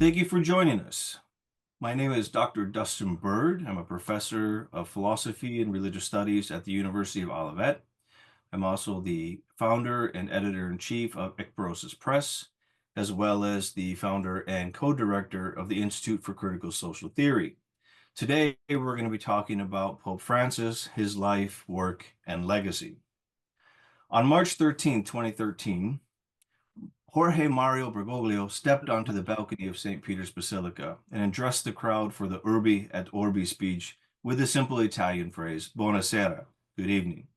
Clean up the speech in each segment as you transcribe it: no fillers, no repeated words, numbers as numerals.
Thank you for joining us. My name is Dr. Dustin Bird. I'm a professor of philosophy and religious studies at the University of Olivet. I'm also the founder and editor-in-chief of Ekporosis Press, as well as the founder and co-director of the Institute for Critical Social Theory. Today, we're going to be talking about Pope Francis, his life, work, and legacy. On March 13, 2013, Jorge Maria Bergoglio stepped onto the balcony of St. Peter's Basilica and addressed the crowd for the Urbi et Orbi speech with the simple Italian phrase, Bonasera, good evening.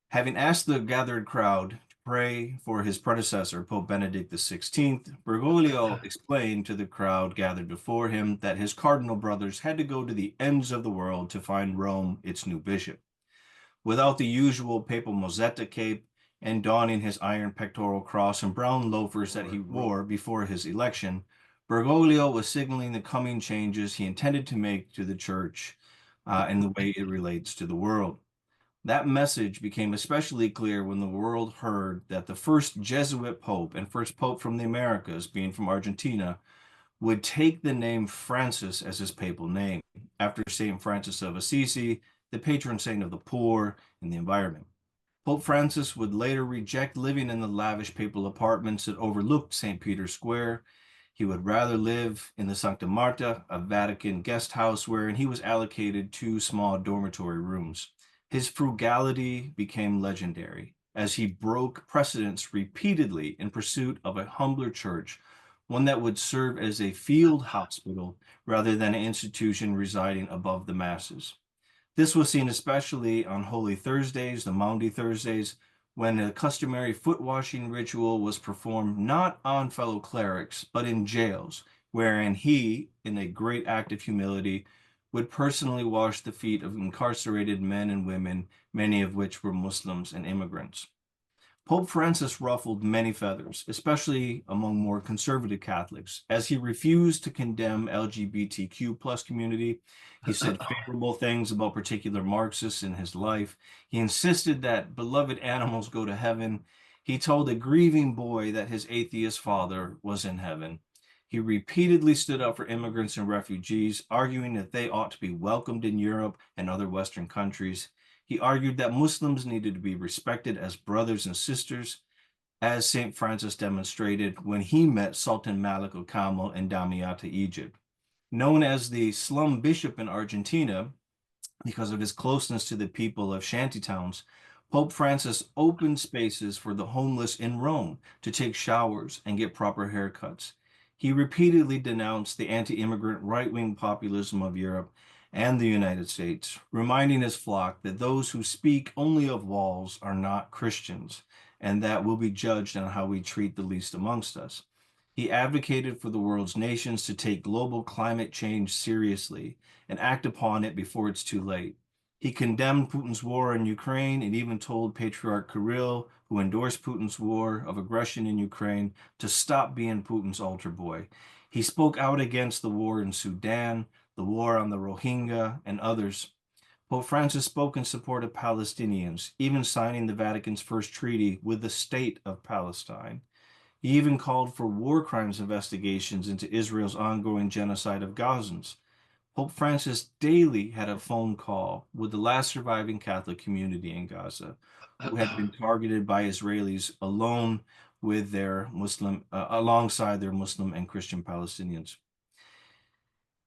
Having asked the gathered crowd to pray for his predecessor, Pope Benedict XVI, Bergoglio explained to the crowd gathered before him that his cardinal brothers had to go to the ends of the world to find Rome its new bishop. Without the usual Papal Mozzetta cape, and donning his iron pectoral cross and brown loafers that he wore before his election, Bergoglio was signaling the coming changes he intended to make to the church and the way it relates to the world. That message became especially clear when the world heard that the first Jesuit Pope and first Pope from the Americas, being from Argentina, would take the name Francis as his papal name, after St. Francis of Assisi, the patron saint of the poor and the environment. Pope Francis would later reject living in the lavish papal apartments that overlooked St. Peter's Square. He would rather live in the Sancta Martha, a Vatican guest house, wherein he was allocated 2 small dormitory rooms. His frugality became legendary as he broke precedents repeatedly in pursuit of a humbler church, one that would serve as a field hospital rather than an institution residing above the masses. This was seen especially on Holy Thursdays, the Maundy Thursdays, when a customary foot washing ritual was performed not on fellow clerics, but in jails, wherein he, in a great act of humility, would personally wash the feet of incarcerated men and women, many of which were Muslims and immigrants. Pope Francis ruffled many feathers, especially among more conservative Catholics, as he refused to condemn LGBTQ plus community. He said favorable things about particular Marxists in his life. He insisted that beloved animals go to heaven. He told a grieving boy that his atheist father was in heaven. He repeatedly stood up for immigrants and refugees, arguing that they ought to be welcomed in Europe and other Western countries. He argued that Muslims needed to be respected as brothers and sisters, as St. Francis demonstrated when he met Sultan Malik al-Kamil in Damietta, Egypt. Known as the slum bishop in Argentina, because of his closeness to the people of shantytowns, Pope Francis opened spaces for the homeless in Rome to take showers and get proper haircuts. He repeatedly denounced the anti-immigrant right-wing populism of Europe and the United States, reminding his flock that those who speak only of walls are not Christians, and that we'll be judged on how we treat the least amongst us. He advocated for the world's nations to take global climate change seriously and act upon it before it's too late. He condemned Putin's war in Ukraine and even told Patriarch Kirill, who endorsed Putin's war of aggression in Ukraine, to stop being Putin's altar boy. He spoke out against the war in Sudan, the war on the Rohingya, and others. Pope Francis spoke in support of Palestinians, even signing the Vatican's first treaty with the state of Palestine. He even called for war crimes investigations into Israel's ongoing genocide of Gazans. Pope Francis daily had a phone call with the last surviving Catholic community in Gaza, who had been targeted by Israelis alone with their alongside their Muslim and Christian Palestinians.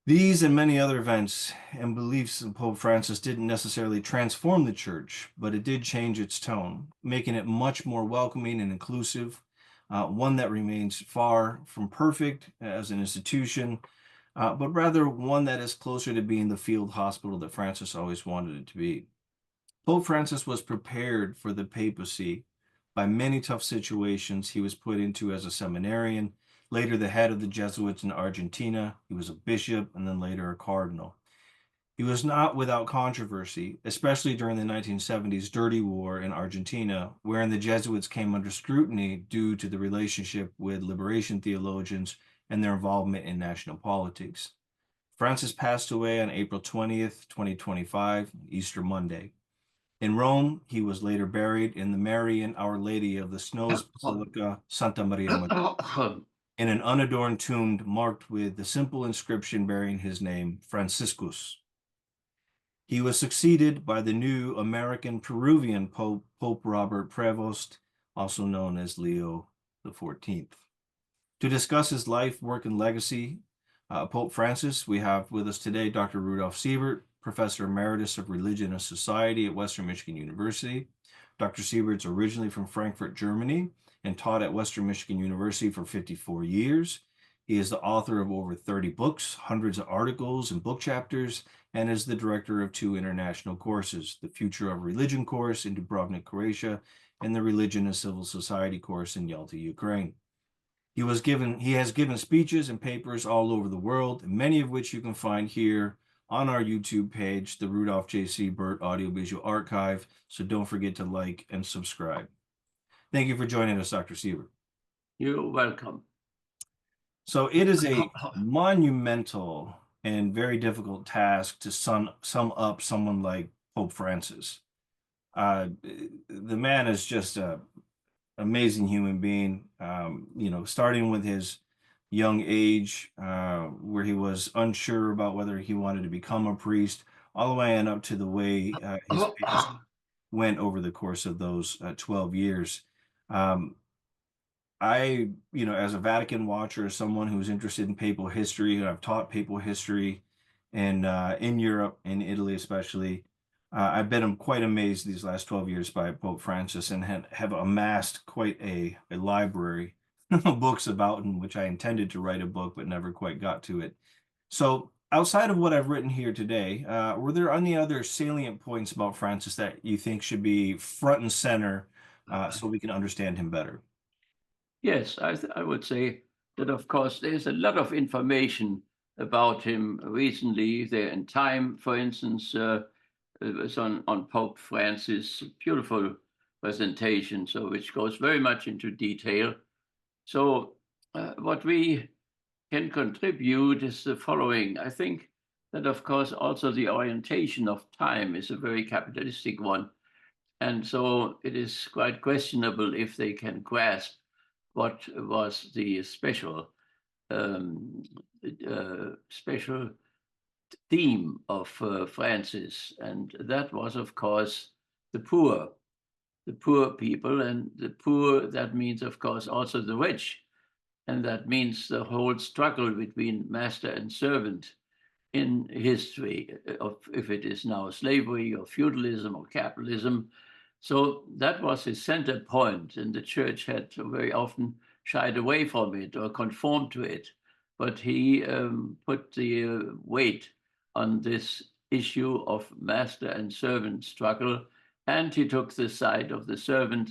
These and many other events and beliefs of Pope Francis didn't necessarily transform the church, but it did change its tone, making it much more welcoming and inclusive, one that remains far from perfect as an institution, but rather one that is closer to being the field hospital that Francis always wanted it to be. Pope Francis was prepared for the papacy by many tough situations he was put into as a seminarian, later the head of the Jesuits in Argentina. He was a bishop and then later a cardinal. He was not without controversy, especially during the 1970s Dirty War in Argentina, wherein the Jesuits came under scrutiny due to the relationship with liberation theologians and their involvement in national politics. Francis passed away on April 20th, 2025, Easter Monday. In Rome, he was later buried in the Marian Our Lady of the Snows Basilica, Santa Maria Maggiore. in an unadorned tomb marked with the simple inscription bearing his name, Franciscus. He was succeeded by the new American Peruvian Pope, Pope Robert Prevost, also known as Leo XIV. To discuss his life, work, and legacy, Pope Francis, we have with us today Dr. Rudolf Siebert, Professor Emeritus of Religion and Society at Western Michigan University. Dr. Siebert's originally from Frankfurt, Germany, and taught at Western Michigan University for 54 years. He is the author of over 30 books, hundreds of articles and book chapters, and is the director of 2 international courses, the Future of Religion course in Dubrovnik, Croatia, and the Religion and Civil Society course in Yalta, Ukraine. He has given speeches and papers all over the world, many of which you can find here on our YouTube page, the Rudolf J. Siebert Audiovisual Archive. So don't forget to like and subscribe. Thank you for joining us, Dr. Siebert. You're welcome. So it is a monumental and very difficult task to sum up someone like Pope Francis. The man is just an amazing human being, starting with his young age, where he was unsure about whether he wanted to become a priest, all the way and up to the way his faith went over the course of those 12 years. As a Vatican watcher, as someone who's interested in papal history, and I've taught papal history in Europe, in Italy especially, I've been quite amazed these last 12 years by Pope Francis and have amassed quite a library of books about him, which I intended to write a book but never quite got to it. So outside of what I've written here today, were there any other salient points about Francis that you think should be front and center so we can understand him better? Yes, I would say that, of course, there's a lot of information about him recently. There in Time, for instance, it was on Pope Francis, beautiful presentation, so which goes very much into detail. So what we can contribute is the following. I think that, of course, also the orientation of time is a very capitalistic one. And so it is quite questionable if they can grasp what was the special theme of Francis. And that was, of course, the poor people. And the poor, that means, of course, also the rich. And that means the whole struggle between master and servant in history, of if it is now slavery or feudalism or capitalism. So that was his center point, and the church had very often shied away from it or conformed to it. But he put the weight on this issue of master and servant struggle, and he took the side of the servant,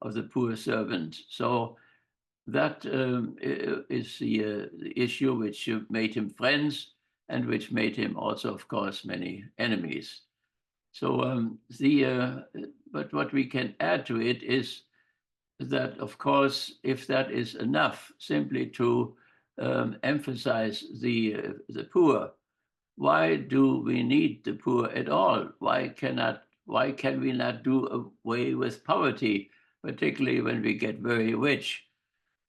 of the poor servant. So that is the issue which made him friends and which made him also, of course, many enemies. So but what we can add to it is that, of course, if that is enough simply to emphasize the poor, why do we need the poor at all? Why can we not do away with poverty, particularly when we get very rich?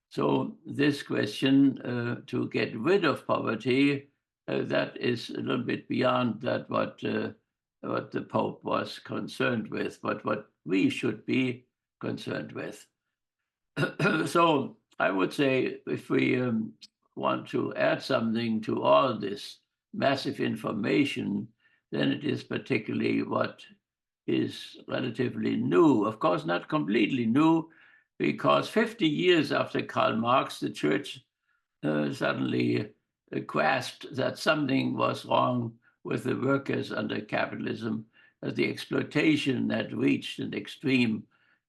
So this question to get rid of poverty, that is a little bit beyond that what the Pope was concerned with, but what we should be concerned with. So I would say if we want to add something to all this massive information, then it is particularly what is relatively new. Of course, not completely new, because 50 years after Karl Marx, the church suddenly grasped that something was wrong with the workers under capitalism, that the exploitation had reached an extreme.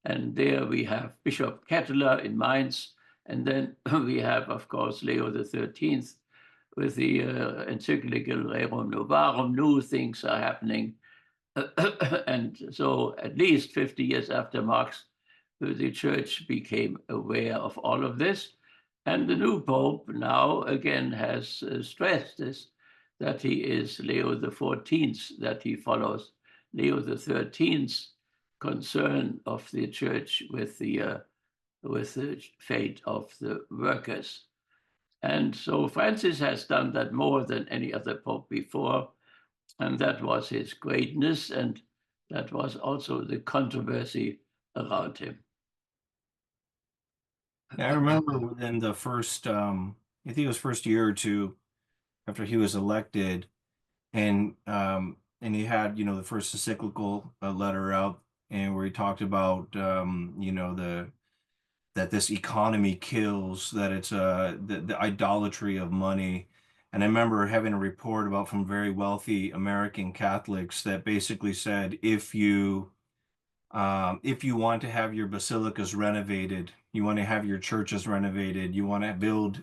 And there we have Bishop Ketteler in Mainz, and then we have, of course, Leo XIII with the encyclical Rerum Novarum. New things are happening. And so at least 50 years after Marx, the church became aware of all of this. And the new Pope now again has stressed this, that he is Leo XIV, that he follows Leo XIII's concern of the church with the fate of the workers. And so Francis has done that more than any other pope before. And that was his greatness. And that was also the controversy around him. Yeah, I remember within the first, I think it was first year or two after he was elected, and he had, the first encyclical letter out, and where he talked about, the that this economy kills, that it's the idolatry of money. And I remember having a report about from very wealthy American Catholics that basically said if you want to have your basilicas renovated, you want to have your churches renovated, you want to build,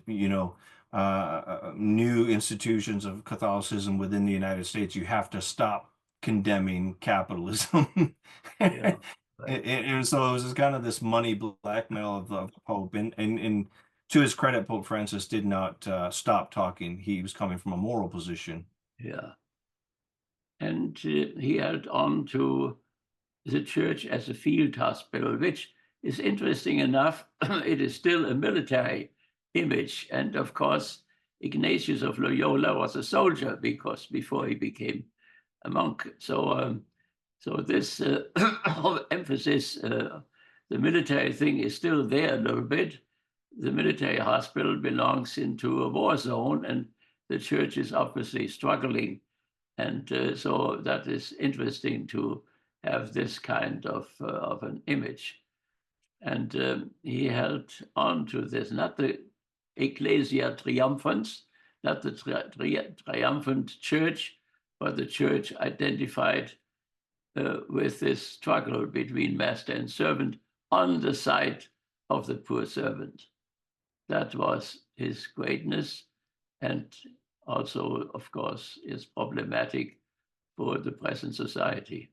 new institutions of Catholicism within the United States, you have to stop condemning capitalism. Yeah. Right. And so it was just kind of this money blackmail of the Pope. And to his credit, Pope Francis did not stop talking. He was coming from a moral position. Yeah. And he held on to the church as a field hospital, which is interesting enough. It is still a military image. And of course, Ignatius of Loyola was a soldier because before he became a monk. So this emphasis, the military thing is still there a little bit. The military hospital belongs into a war zone, and the church is obviously struggling. And so that is interesting to have this kind of an image. And he held on to this, not the Ecclesia Triumphans, not the triumphant church, but the church identified with this struggle between master and servant on the side of the poor servant. That was his greatness, and also, of course, is problematic for the present society.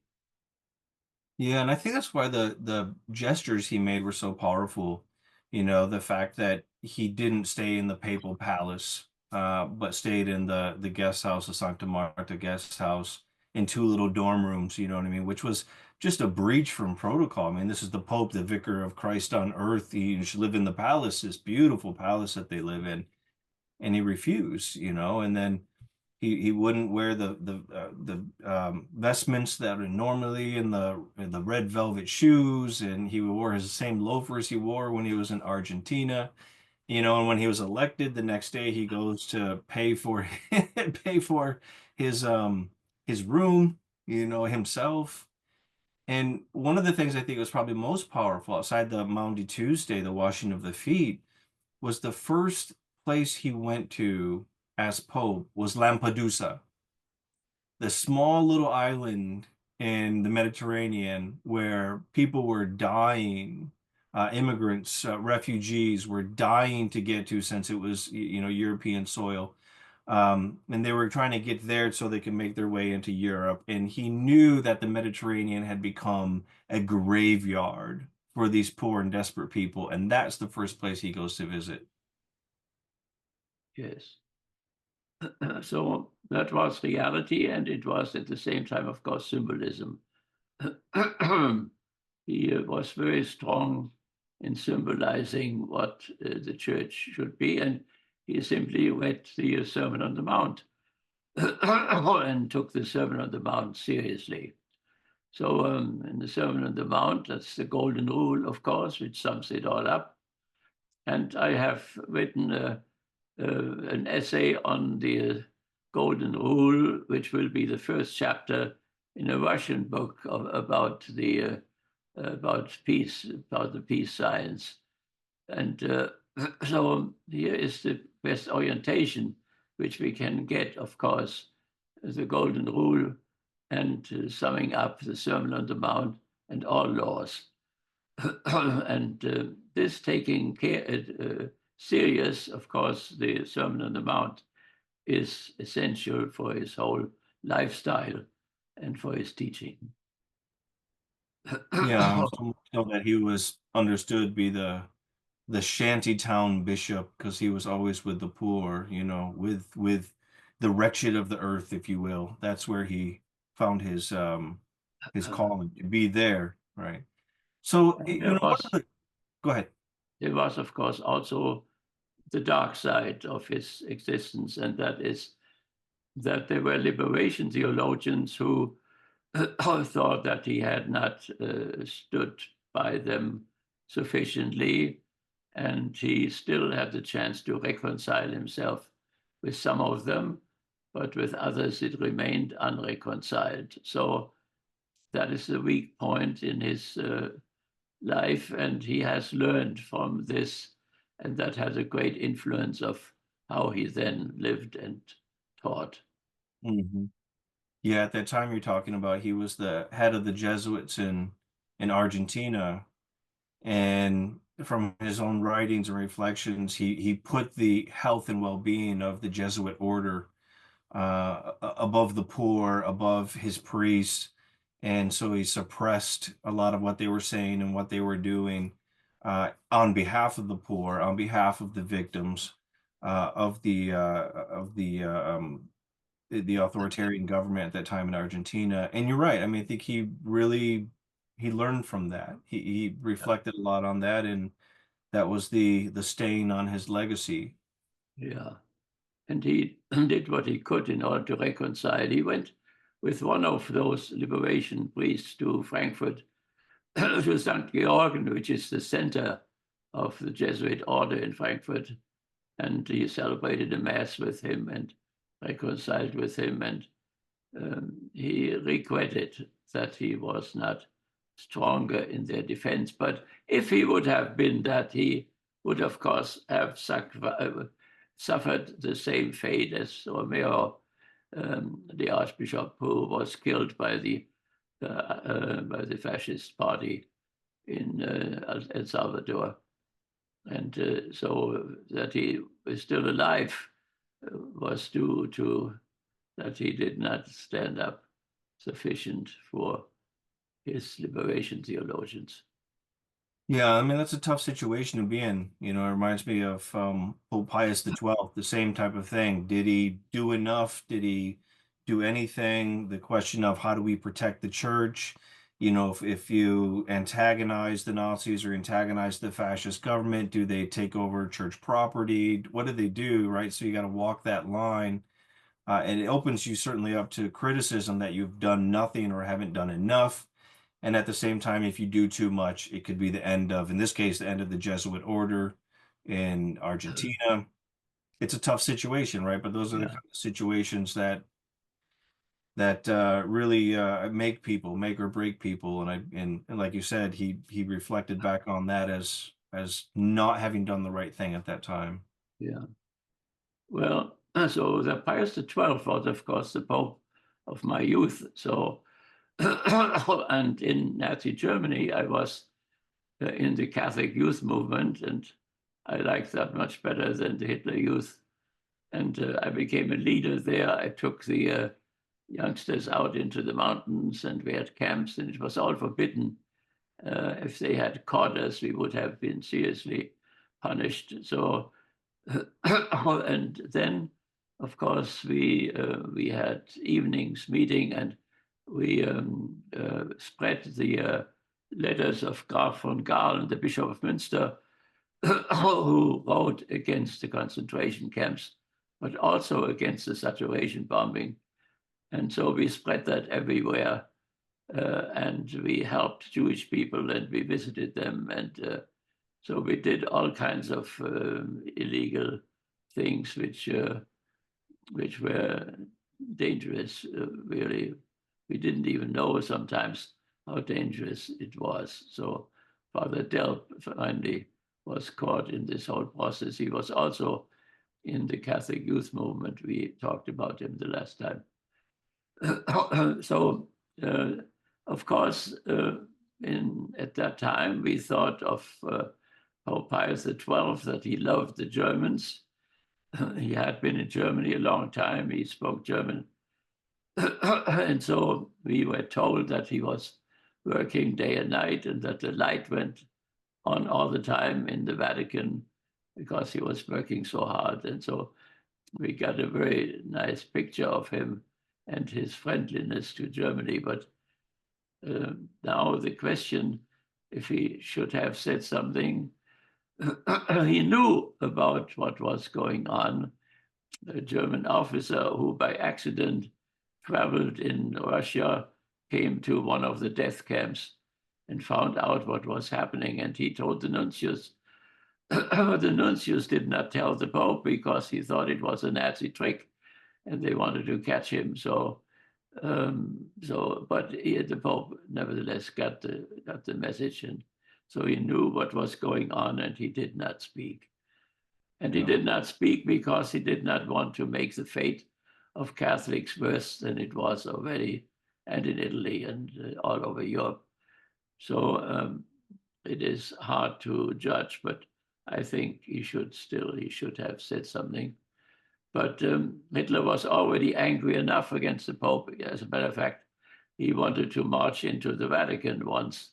Yeah, and I think that's why the gestures he made were so powerful. The fact that he didn't stay in the papal palace, but stayed in the guest house, the Sancta Martha guest house, in two little dorm rooms, you know what I mean? Which was just a breach from protocol. I mean, this is the Pope, the vicar of Christ on earth. He should live in the palace, this beautiful palace that they live in, and he refused, and then he wouldn't wear the vestments that are normally in the red velvet shoes, and he wore his same loafers he wore when he was in Argentina, and when he was elected the next day he goes to pay for his room, himself. And one of the things I think was probably most powerful outside the Maundy Tuesday, the washing of the feet, was the first place he went to as Pope was Lampedusa, the small little island in the Mediterranean where people were dying, immigrants, refugees were dying to get to, since it was, European soil. And they were trying to get there so they could make their way into Europe. And he knew that the Mediterranean had become a graveyard for these poor and desperate people. And that's the first place he goes to visit. Yes. So that was reality, and it was at the same time, of course, symbolism. He was very strong in symbolizing what the church should be, and he simply read the Sermon on the Mount and took the Sermon on the Mount seriously. So in the Sermon on the Mount, that's the golden rule, of course, which sums it all up. And I have written an essay on the golden rule, which will be the first chapter in a Russian book about peace, about the peace science. And so here is the best orientation which we can get, of course, the golden rule, and summing up the Sermon on the Mount and all laws. And this taking care serious, of course, the Sermon on the Mount is essential for his whole lifestyle and for his teaching. Yeah, so much so that he was understood to be the shantytown bishop, because he was always with the poor, with the wretched of the earth, if you will. That's where he found his calling to be there, right? So, And there one of was, the, go ahead. there was, of course, also the dark side of his existence, and that is that there were liberation theologians who thought that he had not stood by them sufficiently, and he still had the chance to reconcile himself with some of them, but with others it remained unreconciled. So that is the weak point in his life, and he has learned from this, and that has a great influence of how he then lived and taught. Mhm. Yeah, at that time you're talking about, he was the head of the Jesuits in Argentina, and from his own writings and reflections, he put the health and well-being of the Jesuit order above the poor, above his priests, and so he suppressed a lot of what they were saying and what they were doing on behalf of the poor, on behalf of the victims of the authoritarian government at that time in Argentina. And you're right. I mean, I think he learned from that. He reflected a lot on that, and that was the stain on his legacy. Yeah. And he did what he could in order to reconcile. He went with one of those liberation priests to Frankfurt, to St. Georgen, which is the center of the Jesuit order in Frankfurt. And he celebrated a mass with him and reconciled with him. And he regretted that he was not stronger in their defense. But if he would have been that, he would, of course, have suffered the same fate as Romero, the archbishop who was killed by the fascist party in El Salvador. And so that he was still alive was due to that he did not stand up sufficient for his liberation theologians. Yeah, I mean, that's a tough situation to be in. You know, it reminds me of Pope Pius XII, the same type of thing. Did he do enough? Did he do anything? The question of how do we protect the church? You know, if you antagonize the Nazis or antagonize the fascist government, do they take over church property? What do they do, right? So you got to walk that line. And it opens you certainly up to criticism that you've done nothing or haven't done enough. And at the same time, if you do too much, it could be the end of, in this case, the end of the Jesuit order in Argentina. It's a tough situation, right? But those are the Yeah, kind of situations that really make or break people. And like you said, he reflected back on that as not having done the right thing at that time. yeah. Well, so the Pius XII was, of course, the Pope of my youth. So, and in Nazi Germany, I was in the Catholic youth movement, and I liked that much better than the Hitler Youth. And I became a leader there. I took the youngsters out into the mountains, and we had camps, and it was all forbidden. If they had caught us, we would have been seriously punished. So, and then, of course, we had evenings meeting, and we spread the letters of Graf von Galen, the Bishop of Münster, who wrote against the concentration camps, but also against the saturation bombing. And so we spread that everywhere. And we helped Jewish people, and we visited them. And so we did all kinds of illegal things which were dangerous, really. We didn't even know sometimes how dangerous it was. So Father Delp finally was caught in this whole process. He was also in the Catholic youth movement. We talked about him the last time. So, of course, at that time, we thought of Pope Pius XII, that he loved the Germans. He had been in Germany a long time. He spoke German. And so we were told that he was working day and night, and that the light went on all the time in the Vatican because he was working so hard. And so we got a very nice picture of him and his friendliness to Germany. But now the question, if he should have said something, he knew about what was going on. A German officer who by accident traveled in Russia came to one of the death camps and found out what was happening. And he told the nuntius. The nuntius did not tell the Pope because he thought it was a Nazi trick and they wanted to catch him. But the Pope nevertheless got the message, and so he knew what was going on, and he did not speak. And he did not speak because he did not want to make the fate of Catholics worse than it was already, and in Italy and all over Europe. So it is hard to judge, but I think he should have said something. But Hitler was already angry enough against the Pope. As a matter of fact, he wanted to march into the Vatican once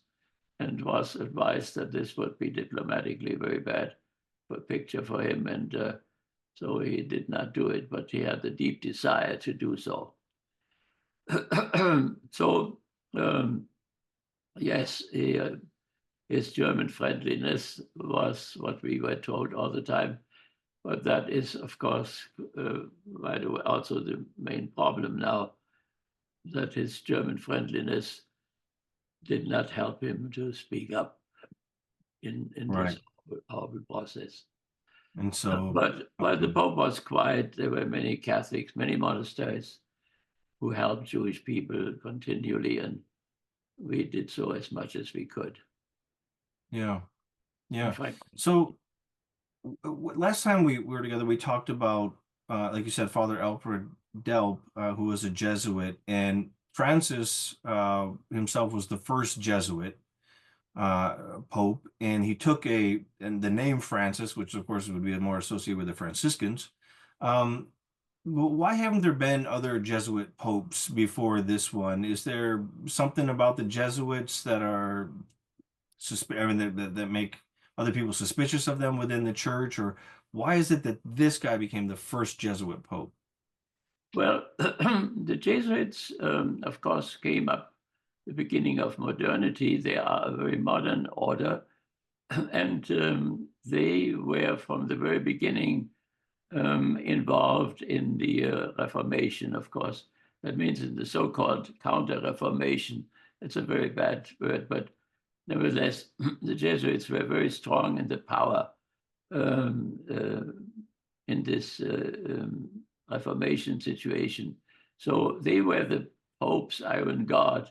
and was advised that this would be diplomatically very bad picture for him. And so he did not do it, but he had the deep desire to do so. So, yes, his German friendliness was what we were told all the time. But that is, of course, by the way, also the main problem now, that his German friendliness did not help him to speak up in this horrible process. And so, but while the Pope was quiet, there were many Catholics, many monasteries who helped Jewish people continually, and we did so as much as we could. Yeah. So last time we were together, we talked about, like you said, Father Alfred Delp, who was a Jesuit, and Francis himself was the first Jesuit Pope, and he took the name Francis, which of course would be more associated with the Franciscans. Why haven't there been other Jesuit popes before this one? Is there something about the Jesuits that are that make other people suspicious of them within the church, or why is it that this guy became the first Jesuit Pope? Well, the Jesuits, of course, came up the beginning of modernity. They are a very modern order, and they were from the very beginning involved in the Reformation, of course. That means in the so-called counter-Reformation. It's a very bad word, but nevertheless, the Jesuits were very strong in the power in this Reformation situation. So they were the Pope's iron guard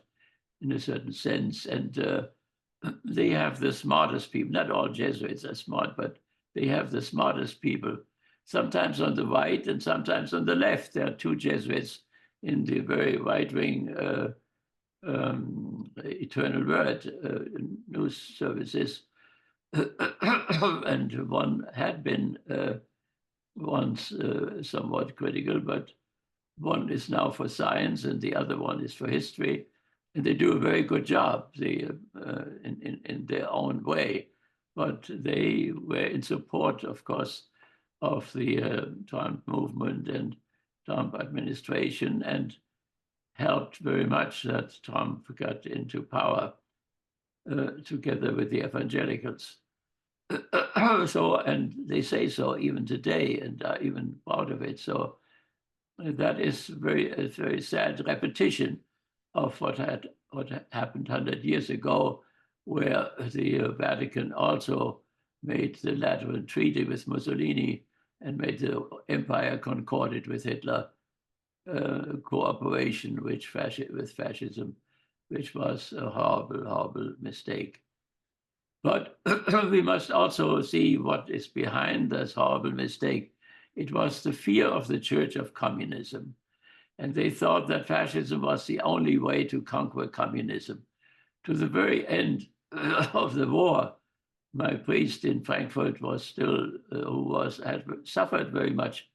in a certain sense. And they have the smartest people. Not all Jesuits are smart, but they have the smartest people. Sometimes on the right and sometimes on the left. There are two Jesuits in the very right-wing Eternal Word news services. And one had been once somewhat critical, but one is now for science and the other one is for history. And they do a very good job in their own way. But they were in support, of course, of the Trump movement and Trump administration, and helped very much that Trump got into power together with the evangelicals. So, and they say so even today, and are even proud of it. So that is a very sad repetition of what happened 100 years ago, where the Vatican also made the Lateran Treaty with Mussolini and made the empire concorded with Hitler, cooperation with fascism, which was a horrible, horrible mistake. But we must also see what is behind this horrible mistake. It was the fear of the Church of communism. And they thought that fascism was the only way to conquer communism. To the very end of the war, my priest in Frankfurt was still, had suffered very much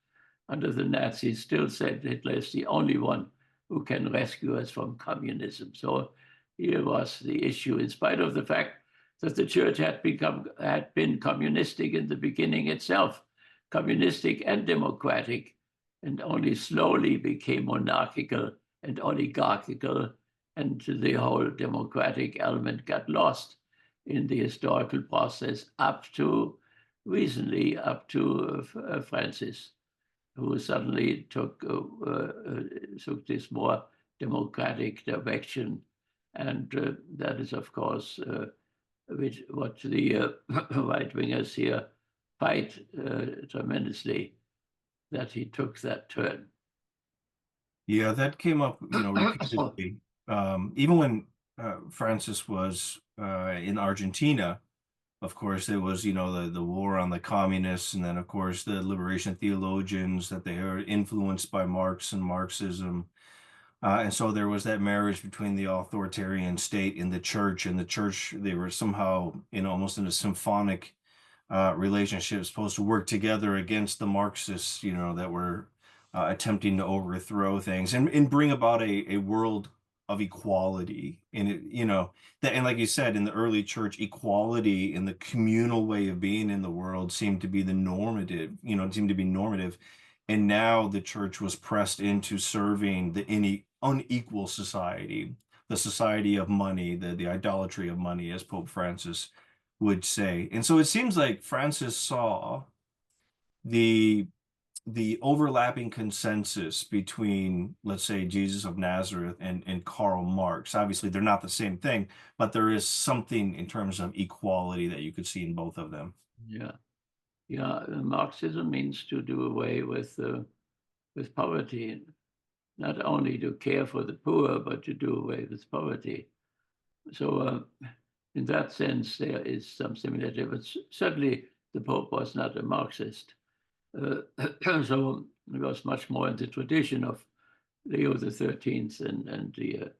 under the Nazis, still said Hitler is the only one who can rescue us from communism. So here was the issue, in spite of the fact that the church had been communistic in the beginning itself, communistic and democratic, and only slowly became monarchical and oligarchical, and the whole democratic element got lost in the historical process up to recently up to Francis, who suddenly took this more democratic direction, and that is, of course, what the right wingers here fight tremendously, that he took that turn. Yeah, that came up, repeatedly. Even when Francis was in Argentina, of course, there was, the war on the communists, and then, of course, the liberation theologians, that they are influenced by Marx and Marxism. And so there was that marriage between the authoritarian state and the church, they were somehow, almost in a symphonic relationship, supposed to work together against the Marxists, that were attempting to overthrow things and bring about a world of equality. And and like you said, in the early church, equality in the communal way of being in the world seemed to be the normative, it seemed to be normative. And now the church was pressed into serving the unequal society, the society of money, the idolatry of money, as Pope Francis would say. And so it seems like Francis saw the overlapping consensus between, let's say, Jesus of Nazareth and Karl Marx. Obviously, they're not the same thing, but there is something in terms of equality that you could see in both of them. Yeah, yeah. Marxism means to do away with poverty, not only to care for the poor, but to do away with poverty. So, in that sense, there is some similarity. But certainly, the Pope was not a Marxist. So it was much more in the tradition of Leo the 13th and the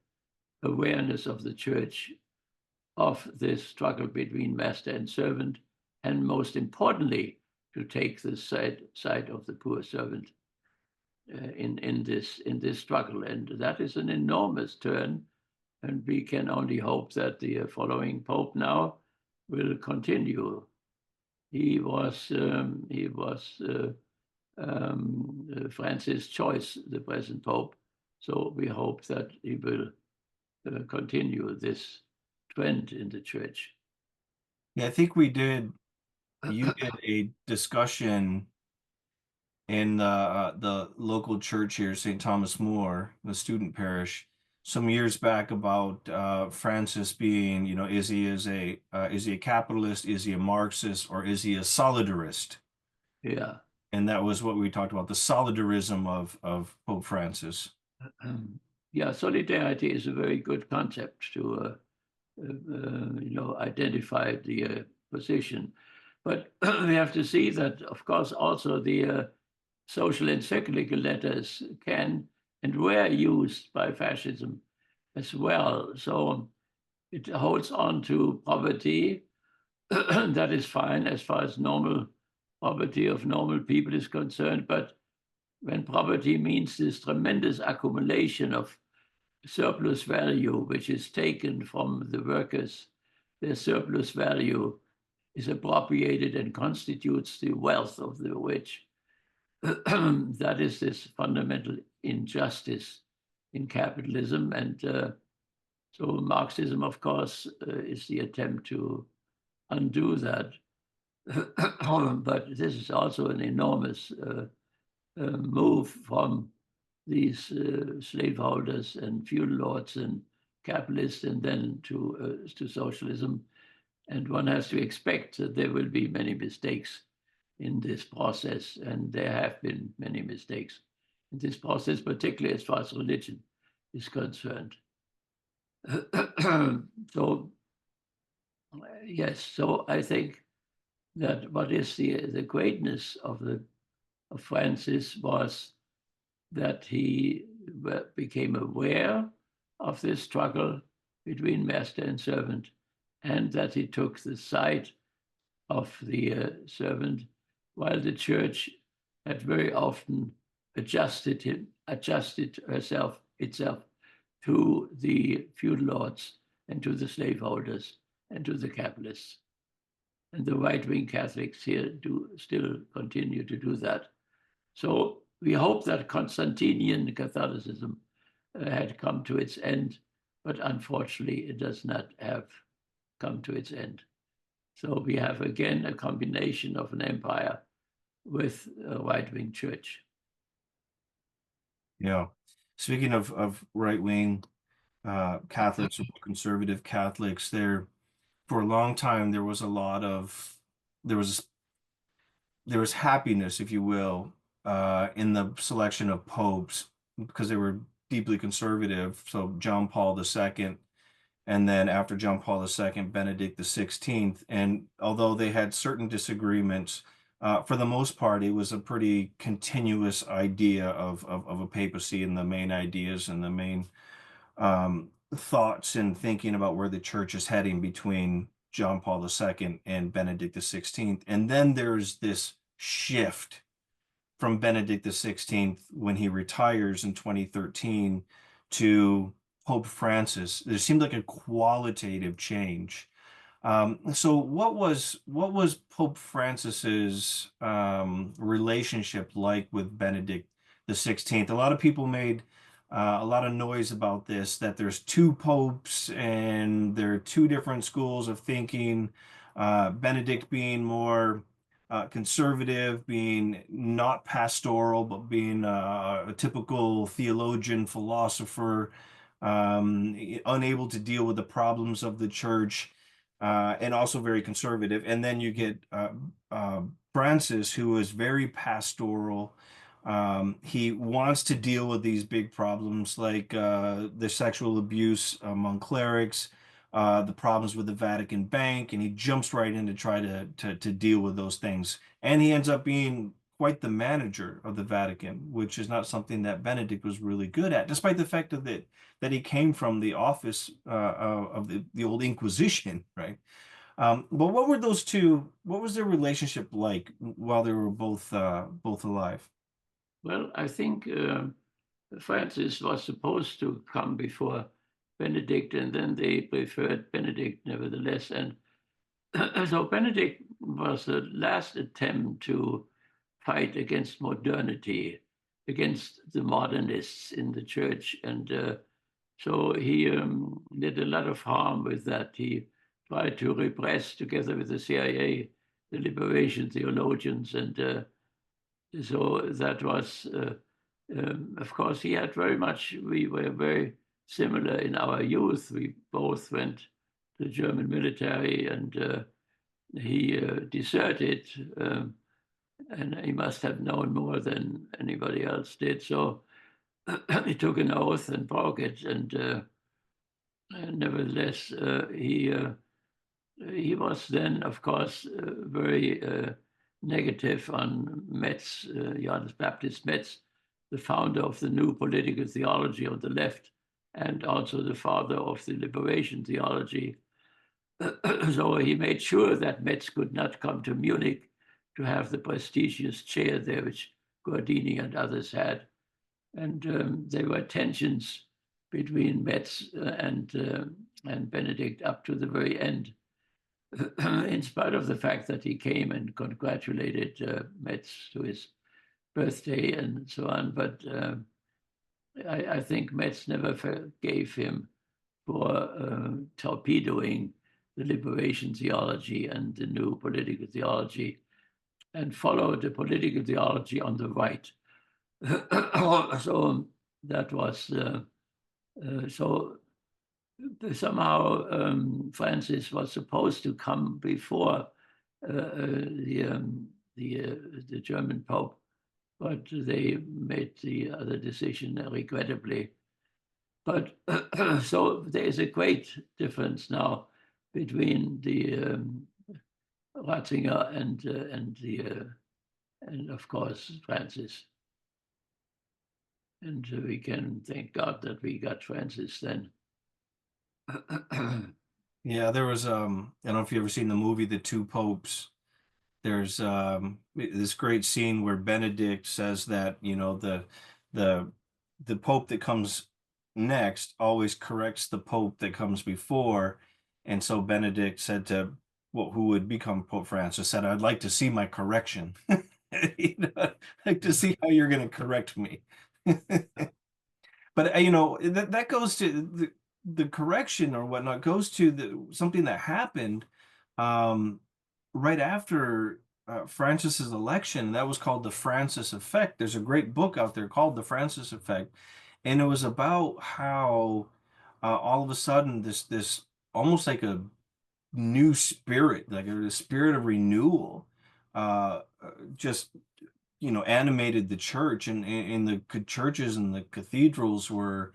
awareness of the church of this struggle between master and servant, and most importantly, to take the side of the poor servant in this struggle. And that is an enormous turn, and we can only hope that the following Pope now will continue. He was Francis' choice, the present Pope. So we hope that he will continue this trend in the church. Yeah, I think you did a discussion in the local church here, St. Thomas More, the student parish, some years back about Francis being, is he a capitalist, is he a Marxist, or is he a solidarist? Yeah. And that was what we talked about, the solidarism of Pope Francis. Yeah, solidarity is a very good concept to identify the position. But we have to see that, of course, also the social encyclical letters can and were used by fascism as well. So it holds on to poverty. That is fine as far as normal poverty of normal people is concerned. But when poverty means this tremendous accumulation of surplus value, which is taken from the workers, their surplus value is appropriated and constitutes the wealth of the rich. That is this fundamental injustice in capitalism. And so Marxism, of course, is the attempt to undo that. But this is also an enormous move from these slaveholders and feudal lords and capitalists, and then to socialism. And one has to expect that there will be many mistakes in this process, and there have been many mistakes in this process, particularly as far as religion is concerned. So, yes, so I think that what is the greatness of Francis was that he became aware of this struggle between master and servant, and that he took the side of the servant, while the church had very often adjusted itself to the feudal lords and to the slaveholders and to the capitalists. And the right-wing Catholics here do still continue to do that. So we hope that Constantinian Catholicism had come to its end, but unfortunately it does not have come to its end. So we have again a combination of an empire with a right-wing church. Yeah. Speaking of right-wing Catholics or conservative Catholics, there for a long time there was a lot of there was there was happiness, if you will, in the selection of popes because they were deeply conservative. So John Paul II, and then after John Paul II, Benedict XVI. And although they had certain disagreements, for the most part, it was a pretty continuous idea of a papacy and the main ideas and the main thoughts and thinking about where the church is heading between John Paul II and Benedict XVI. And then there's this shift from Benedict XVI when he retires in 2013 to Pope Francis. There seemed like a qualitative change. So what was Pope Francis's relationship like with Benedict the 16th? A lot of people made a lot of noise about this, that there's two popes and there are two different schools of thinking. Benedict being more conservative, being not pastoral, but being a typical theologian, philosopher, unable to deal with the problems of the church, and also very conservative. And then you get Francis, who is very pastoral. He wants to deal with these big problems like the sexual abuse among clerics, the problems with the Vatican Bank, and he jumps right in to try to deal with those things. And he ends up being quite the manager of the Vatican, which is not something that Benedict was really good at, despite the fact that he came from the office of the old Inquisition, right? But what were those two? What was their relationship like while they were both alive? Well, I think Francis was supposed to come before Benedict, and then they preferred Benedict nevertheless. And so Benedict was the last attempt to fight against modernity, against the modernists in the church. And so he did a lot of harm with that. He tried to repress, together with the CIA, the liberation theologians. And so that was, of course, he had very much, we were very similar in our youth. We both went to the German military, and he deserted, and he must have known more than anybody else did. So he took an oath and broke it, and nevertheless, he was then, of course, very negative on Metz, Johannes Baptist Metz, the founder of the new political theology on the left, and also the father of the liberation theology. So he made sure that Metz could not come to Munich to have the prestigious chair there, which Guardini and others had. And there were tensions between Metz and Benedict up to the very end, in spite of the fact that he came and congratulated Metz to his birthday and so on. But I think Metz never forgave him for torpedoing the liberation theology and the new political theology, and followed the political theology on the right. So that was so somehow Francis was supposed to come before the German Pope, but they made the other decision regrettably. But so there is a great difference now between the Ratzinger and of course Francis. And we can thank God that we got Francis then. Yeah, there was I don't know if you ever seen the movie The Two Popes. There's this great scene where Benedict says that, the the pope that comes next always corrects the pope that comes before. And so Benedict said to, well, who would become Pope Francis, said, I'd like to see my correction. I'd like to see how you're going to correct me. But that goes to the correction or whatnot, goes to something that happened right after Francis's election. That was called the Francis Effect. There's a great book out there called The Francis Effect, and it was about how all of a sudden this almost like a new spirit, like a spirit of renewal, just animated the church, and the churches and the cathedrals were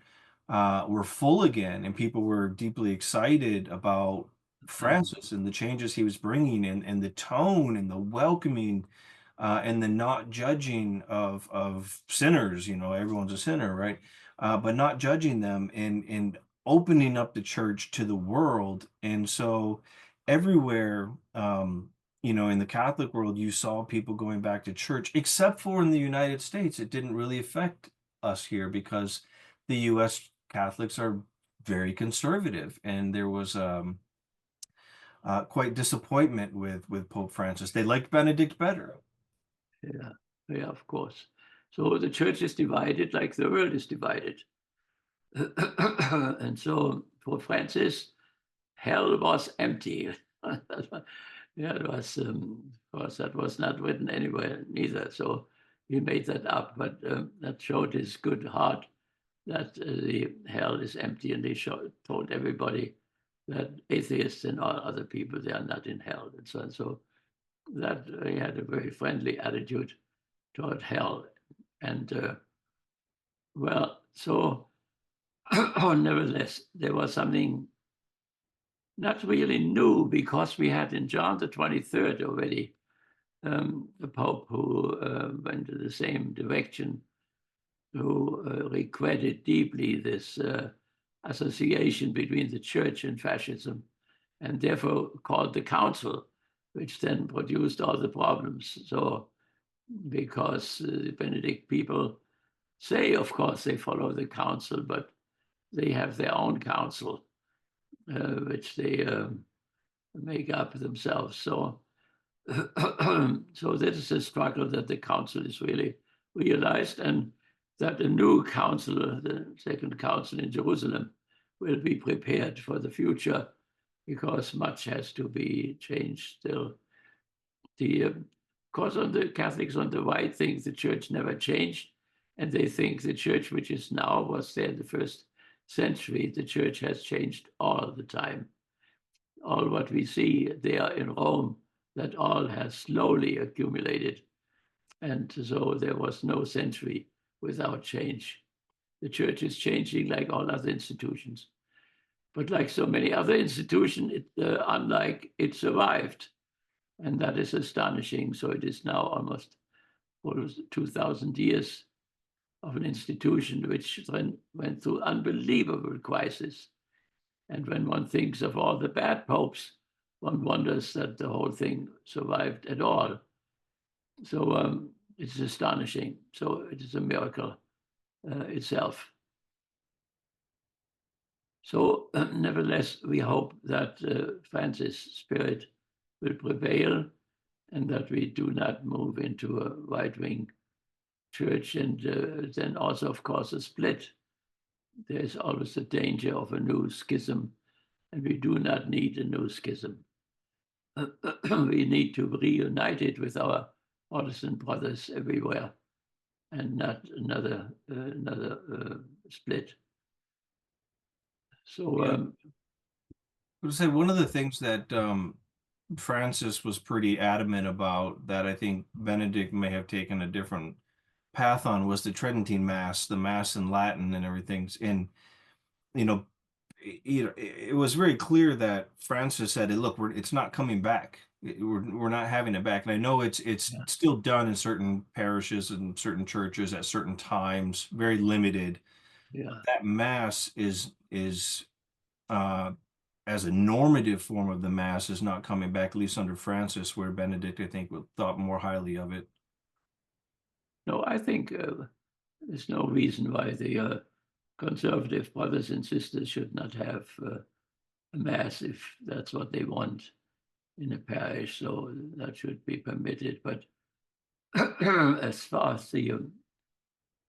full again, and people were deeply excited about Francis and the changes he was bringing, and the tone and the welcoming, and the not judging of sinners. Everyone's a sinner, right? But not judging them, and opening up the church to the world. And so everywhere, in the Catholic world, you saw people going back to church, except for in the United States. It didn't really affect us here because the U.S. Catholics are very conservative, and there was quite disappointment with Pope Francis. They liked Benedict better. Yeah, yeah, of course. So the church is divided like the world is divided. And so for Francis, hell was empty. Yeah, it was, of course, that was not written anywhere neither. So he made that up, but that showed his good heart that the hell is empty, and he told everybody that atheists and all other people, they are not in hell, and so on. So that he had a very friendly attitude toward hell. And well, so nevertheless, there was something not really new, because we had in John the 23rd already the Pope who went in the same direction, who regretted deeply this association between the church and fascism, and therefore called the council, which then produced all the problems. So because the Benedict people say, of course, they follow the council, but they have their own council, which they make up themselves. So, so this is a struggle that the council is really realized, and that the new council, the second council in Jerusalem, will be prepared for the future, because much has to be changed still. Of course, on the Catholics on the right think the church never changed, and they think the church which is now was there in the first century. The church has changed all the time. All what we see there in Rome, that all has slowly accumulated. And so there was no century without change. The church is changing like all other institutions. But like so many other institutions, unlike it survived. And that is astonishing. So it is now almost 2,000 years of an institution which then went through unbelievable crisis. And when one thinks of all the bad popes, one wonders that the whole thing survived at all. So it's astonishing. So it is a miracle itself. So nevertheless, we hope that Francis' spirit will prevail, and that we do not move into a right-wing church, and then also, of course, a split. There's always a danger of a new schism, and we do not need a new schism. We need to reunite it with our Protestant brothers everywhere, and not another split. So Yeah. I would say one of the things that Francis was pretty adamant about, that I think Benedict may have taken a different path on, was the Tridentine Mass, the Mass in Latin and everything. And you know, it was very clear that Francis said, "Look, it's not coming back. We're not having it back." And I know it's yeah, still done in certain parishes and certain churches at certain times, very limited. yeah. That Mass is uh, as a normative form of the Mass is not coming back, at least under Francis, where Benedict, I think, thought more highly of it. No, I think there's no reason why the conservative brothers and sisters should not have a mass if that's what they want in a parish. So that should be permitted. But as far as the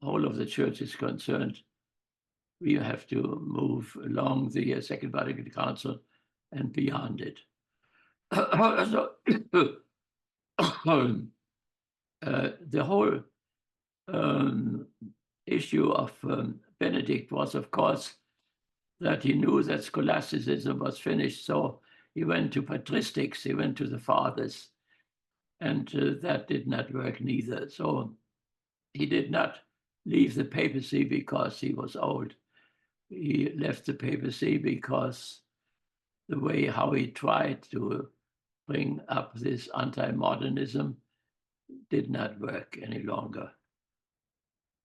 whole of the church is concerned, we have to move along the Second Vatican Council and beyond it. So, the whole issue of Benedict was, of course, that he knew that scholasticism was finished. So he went to patristics, he went to the fathers, and that did not work neither. So he did not leave the papacy because he was old. He left the papacy because the way how he tried to bring up this anti-modernism did not work any longer.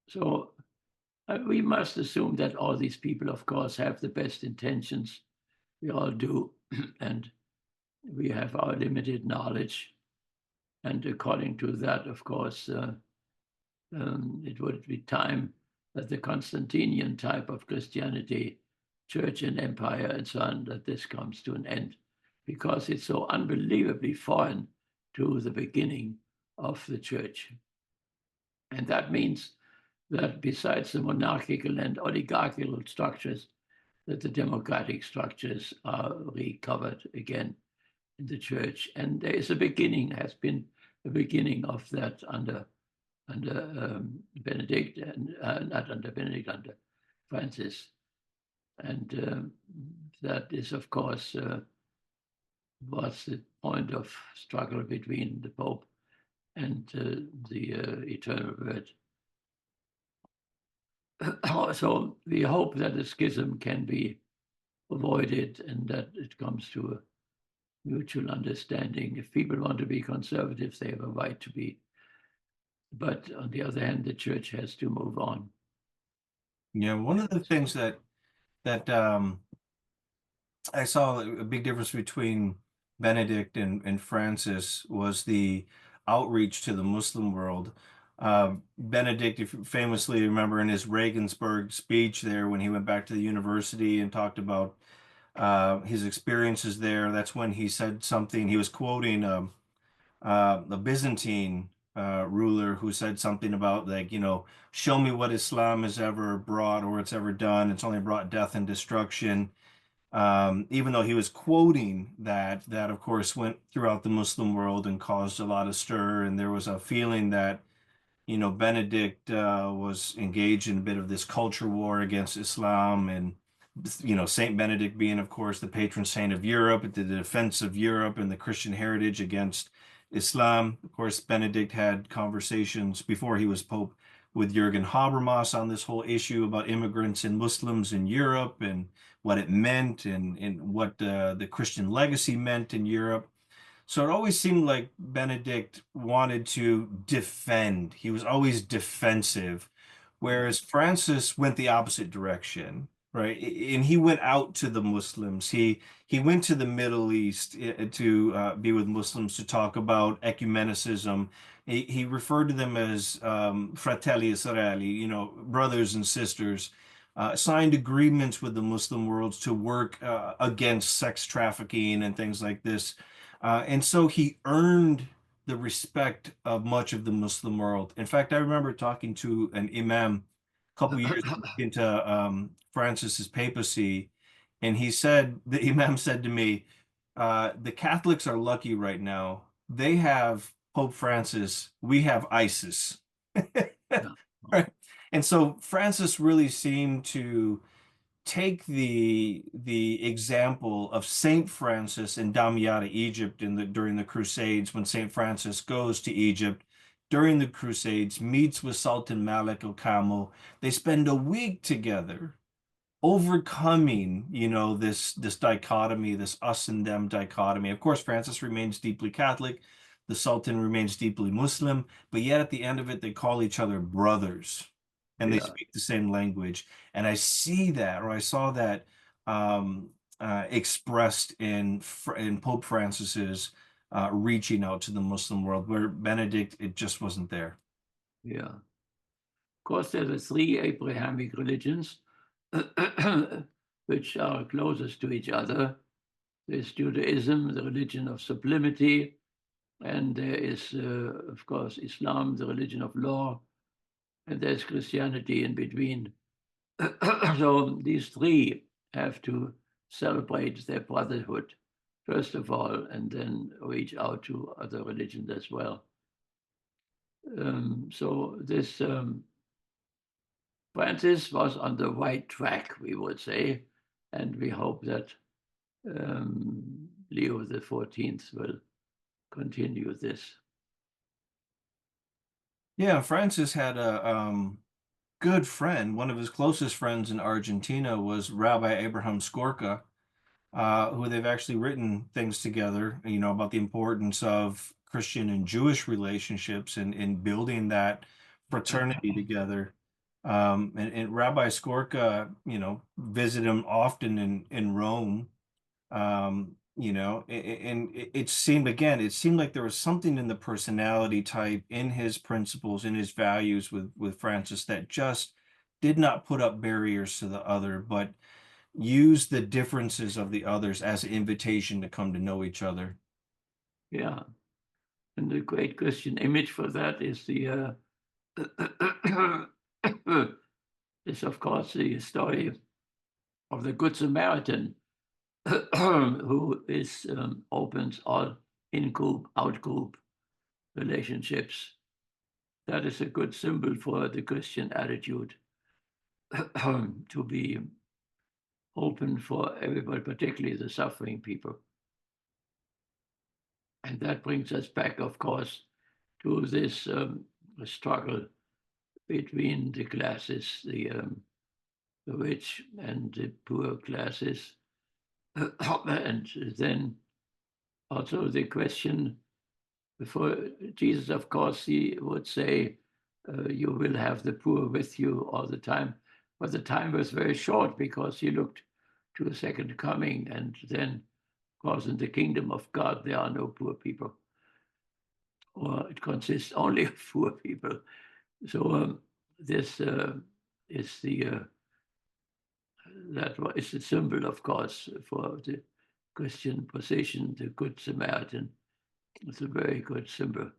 So we must assume that all these people, of course, have the best intentions. We all do. And we have our limited knowledge. And according to that, of course, it would be time that the Constantinian type of Christianity, church and empire and so on, that this comes to an end, because it's so unbelievably foreign to the beginning of the church. And that means that besides the monarchical and oligarchical structures, that the democratic structures are recovered again in the church. And there is a beginning, has been a beginning of that under Benedict, and not under Benedict, under Francis. And that is, of course, was the point of struggle between the Pope and the Eternal Word. So we hope that the schism can be avoided and that it comes to a mutual understanding. If people want to be conservatives, they have a right to be. But on the other hand, the church has to move on. Yeah, one of the things that I saw a big difference between Benedict and Francis was the outreach to the Muslim world. Benedict, if you famously remember in his Regensburg speech there when he went back to the university and talked about his experiences there, that's when he said something. He was quoting a Byzantine ruler who said something about, like, show me what Islam has ever brought or it's ever done. It's only brought death and destruction. Even though he was quoting that of course went throughout the Muslim world and caused a lot of stir, and there was a feeling that Benedict was engaged in a bit of this culture war against Islam, and Saint Benedict being, of course, the patron saint of Europe, the defense of Europe and the Christian heritage against Islam. Of course, Benedict had conversations before he was Pope with Jürgen Habermas on this whole issue about immigrants and Muslims in Europe and what it meant and what the Christian legacy meant in Europe. So it always seemed like Benedict wanted to defend. He was always defensive, whereas Francis went the opposite direction, right? And he went out to the Muslims. He went to the Middle East to be with Muslims to talk about ecumenicism. He referred to them as fratelli Israeli, brothers and sisters. Signed agreements with the Muslim worlds to work against sex trafficking and things like this. And so he earned the respect of much of the Muslim world. In fact, I remember talking to an imam a couple years into Francis's papacy, and the imam said to me, the Catholics are lucky right now. They have Pope Francis, we have ISIS. Right. And so Francis really seemed to take the example of Saint Francis in Damietta, Egypt, during the Crusades, when Saint Francis goes to Egypt during the Crusades, meets with Sultan Malik al-Kamil. They spend a week together overcoming, this dichotomy, this us and them dichotomy. Of course, Francis remains deeply Catholic, the Sultan remains deeply Muslim, but yet at the end of it, they call each other brothers and they speak the same language. And I saw that expressed in Pope Francis's reaching out to the Muslim world, where Benedict, it just wasn't there. Yeah. Of course, there are the three Abrahamic religions which are closest to each other. There's Judaism, the religion of sublimity, and there is, of course, Islam, the religion of law, and there's Christianity in between. So these three have to celebrate their brotherhood first of all, and then reach out to other religions as well. So this Francis was on the right track, we would say, and we hope that Leo the 14th will continue this. Yeah, Francis had a good friend. One of his closest friends in Argentina was Rabbi Abraham Skorka, who they've actually written things together, about the importance of Christian and Jewish relationships and in building that fraternity together. And Rabbi Skorka, visited him often in Rome. And it seemed like there was something in the personality type, in his principles, in his values with Francis that just did not put up barriers to the other, but use the differences of the others as an invitation to come to know each other. Yeah, and the great Christian image for that is the is of course the story of the Good Samaritan, who is opens all in-group, out-group relationships. That is a good symbol for the Christian attitude, to be open for everybody, particularly the suffering people. And that brings us back, of course, to this struggle between the classes, the rich and the poor classes. And then also the question before Jesus, of course, he would say, you will have the poor with you all the time. But the time was very short because he looked to a second coming. And then, of course, in the kingdom of God, there are no poor people, or it consists only of poor people. So this is that is the symbol, of course, for the Christian position. The Good Samaritan is a very good symbol.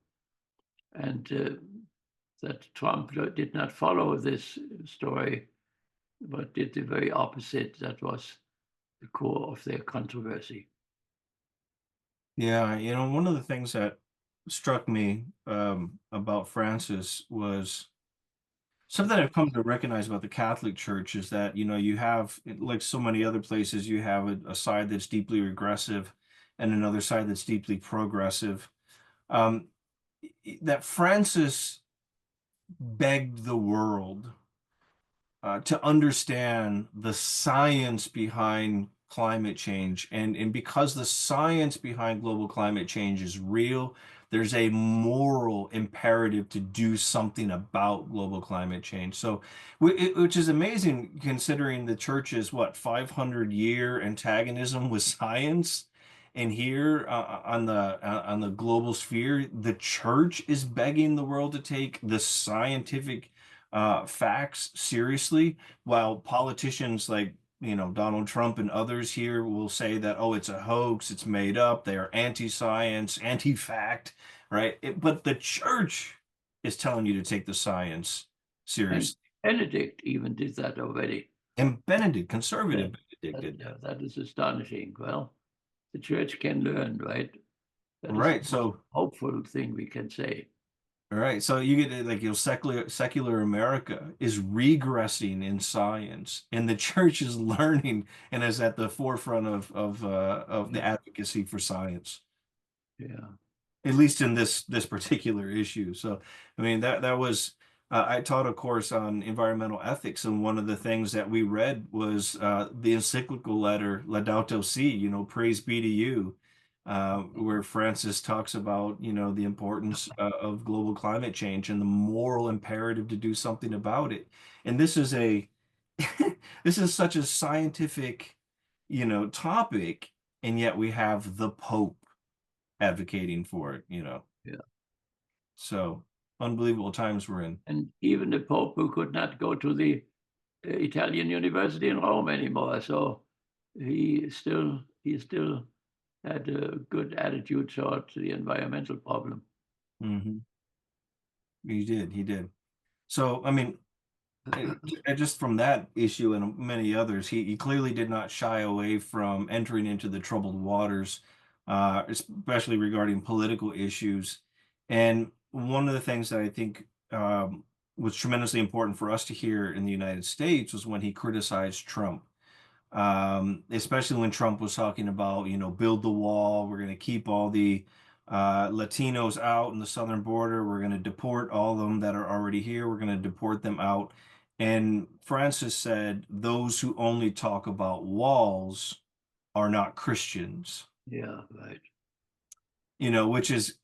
And that Trump did not follow this story, but did the very opposite. That was the core of their controversy. Yeah, one of the things that struck me about Francis was something I've come to recognize about the Catholic Church is that, you have, like so many other places, you have a side that's deeply regressive and another side that's deeply progressive. Um, that Francis begged the world to understand the science behind climate change. And because the science behind global climate change is real, there's a moral imperative to do something about global climate change. So, which is amazing considering the church's, 500-year antagonism with science. And here on the global sphere, the church is begging the world to take the scientific facts seriously, while politicians like Donald Trump and others here will say that, oh, it's a hoax, it's made up, they are anti-science, anti-fact, right? But the church is telling you to take the science And seriously. Benedict even did that already. And Benedict, conservative That, Benedict, did that. that is astonishing. Well, the church can learn, right? That is the Right. most So hopeful thing we can say. All right, so you get like secular America is regressing in science, and the church is learning and is at the forefront of the Yeah. advocacy for science, Yeah. at least in this particular issue. So, I mean that was I taught a course on environmental ethics, and one of the things that we read was the encyclical letter Laudato Si, praise be to you, where Francis talks about the importance of global climate change and the moral imperative to do something about it. And this is a this is such a scientific topic, and yet we have the Pope advocating for it. Yeah. So unbelievable times we're in. And even the Pope, who could not go to the Italian university in Rome anymore, so he still had a good attitude toward the environmental problem. Hmm. He did. So, I mean, just from that issue and many others, he clearly did not shy away from entering into the troubled waters especially regarding political issues. And one of the things that I think was tremendously important for us to hear in the United States was when he criticized Trump, especially when Trump was talking about, build the wall. We're going to keep all the Latinos out in the southern border. We're going to deport all of them that are already here. We're going to deport them out. And Francis said, those who only talk about walls are not Christians, Yeah, right. which is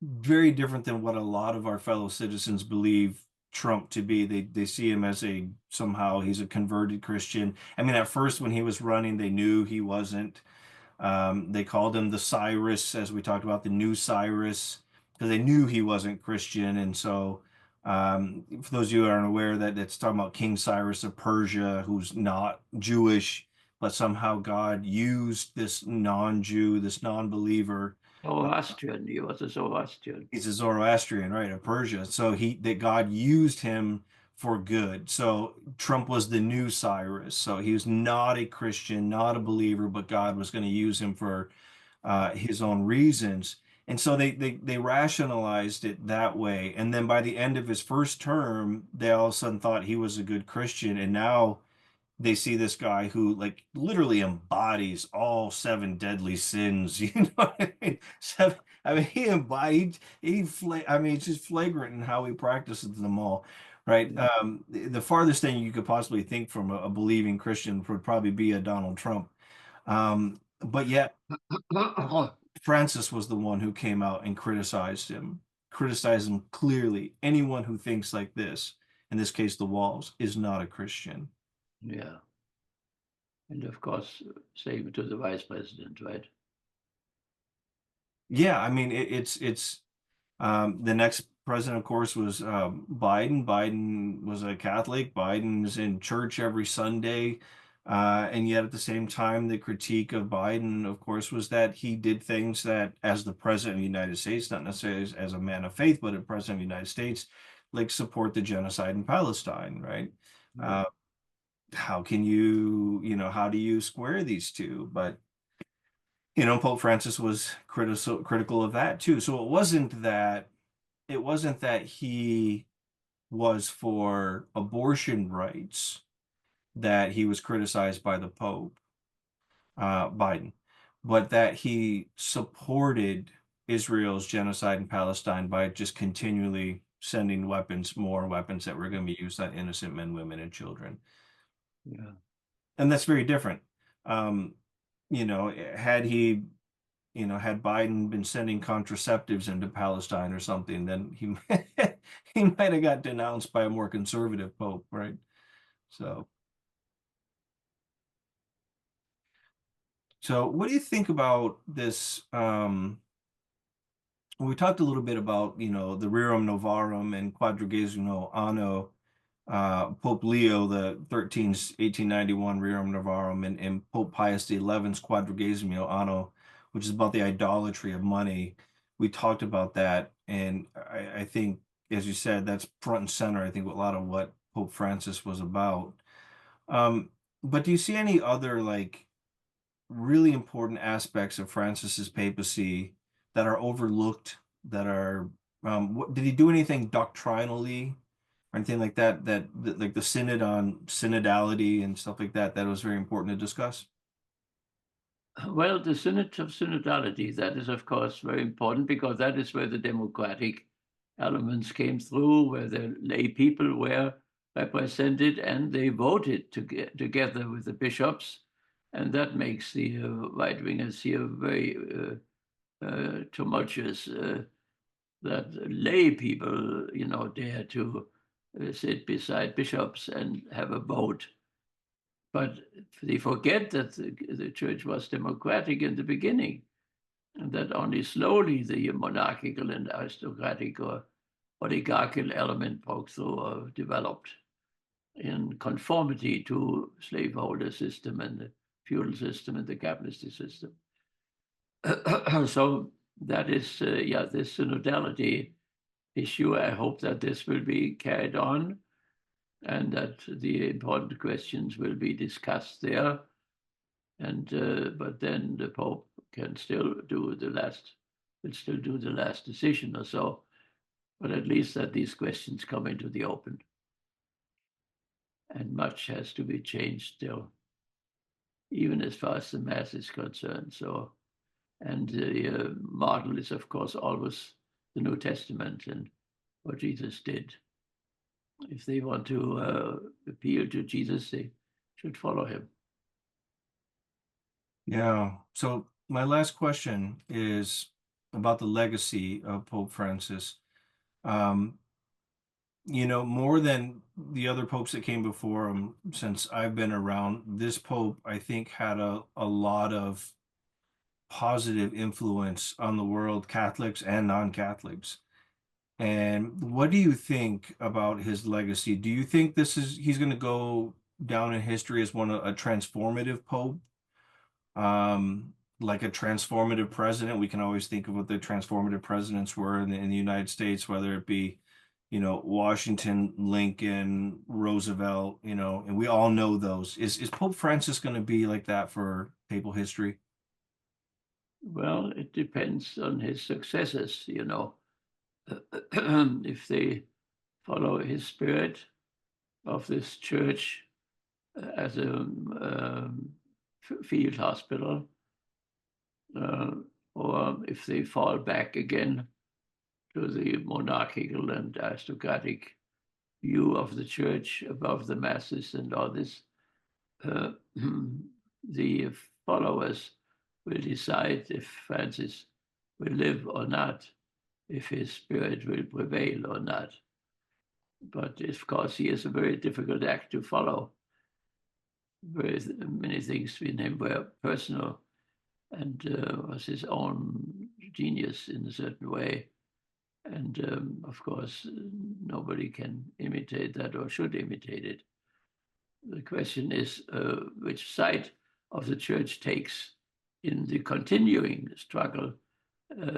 very different than what a lot of our fellow citizens believe Trump to be. They see him as somehow he's a converted Christian. I mean, at first when he was running, they knew he wasn't. They called him the Cyrus, as we talked about, the new Cyrus, because they knew he wasn't Christian. And so, for those of you who aren't aware, that it's talking about King Cyrus of Persia, who's not Jewish, but somehow God used this non-Jew, this non-believer. Zoroastrian, he was a Zoroastrian. He's a Zoroastrian, right, of Persia. So that God used him for good. So Trump was the new Cyrus. So he was not a Christian, not a believer, but God was going to use him for his own reasons. And so they rationalized it that way. And then by the end of his first term, they all of a sudden thought he was a good Christian. And now they see this guy who like literally embodies all seven deadly sins. You know what I mean? I mean, he embodied, I mean, it's just flagrant in how he practices them all, right? Yeah. The farthest thing you could possibly think from a believing Christian would probably be a Donald Trump. But yet Francis was the one who came out and criticized him clearly. Anyone who thinks like this, in this case, the walls, is not a Christian. Yeah. And of course, same to the vice president, right? Yeah, I mean it's the next president, of course, was Biden. Biden was a Catholic. Biden's in church every Sunday, and yet at the same time, the critique of Biden, of course, was that he did things that, as the president of the United States, not necessarily as a man of faith, but a president of the United States, like support the genocide in Palestine, right? Yeah. How can how do you square these two? But Pope Francis was critical of that too. So it wasn't that he was for abortion rights that he was criticized by the Pope, Biden, but that he supported Israel's genocide in Palestine by just continually sending more weapons that were going to be used on innocent men, women, and children. Yeah. And that's very different. Had he had Biden been sending contraceptives into Palestine or something, then he he might have got denounced by a more conservative pope, right? So what do you think about this? We talked a little bit about, the Rerum Novarum and Quadragesimo Anno, Pope Leo the 13's 1891 Rerum Novarum and Pope Pius XI's Quadragesimo Anno, which is about the idolatry of money. We talked about that, and I think, as you said, that's front and center. I think a lot of what Pope Francis was about. But do you see any other like really important aspects of Francis's papacy that are overlooked? That are did he do anything doctrinally or anything like that like the synod on synodality and stuff like that was very important to discuss? Well, the Synod of Synodality, that is, of course, very important because that is where the democratic elements came through, where the lay people were represented and they voted together with the bishops. And that makes the right-wingers here very tumultuous, that lay people, dare to sit beside bishops and have a vote. But they forget that the church was democratic in the beginning, and that only slowly the monarchical and aristocratic or oligarchical element broke through or developed in conformity to slaveholder system and the feudal system and the capitalist system. So that is, this synodality issue. I hope that this will be carried on and that the important questions will be discussed there. And but then the Pope can still do the last, will still do the last decision or so, but at least that these questions come into the open. And much has to be changed still, even as far as the Mass is concerned. So, and the model is, of course, always the New Testament and what Jesus did. If they want to appeal to Jesus, they should follow him. Yeah. So my last question is about the legacy of Pope Francis. Um, more than the other popes that came before him, since I've been around, this pope, I think, had a lot of positive influence on the world, Catholics and non-Catholics. And what do you think about his legacy? Do you think he's going to go down in history as a transformative pope? Like a transformative president? We can always think of what the transformative presidents were in the United States, whether it be, Washington, Lincoln, Roosevelt, and we all know those. Is Pope Francis going to be like that for papal history? Well, it depends on his successors, if they follow his spirit of this church as a field hospital, or if they fall back again to the monarchical and aristocratic view of the church above the masses and all this, the followers will decide if Francis will live or not, if his spirit will prevail or not. But of course, he is a very difficult act to follow. Very many things in him were personal and was his own genius in a certain way. And of course, nobody can imitate that or should imitate it. The question is which side of the church takes in the continuing struggle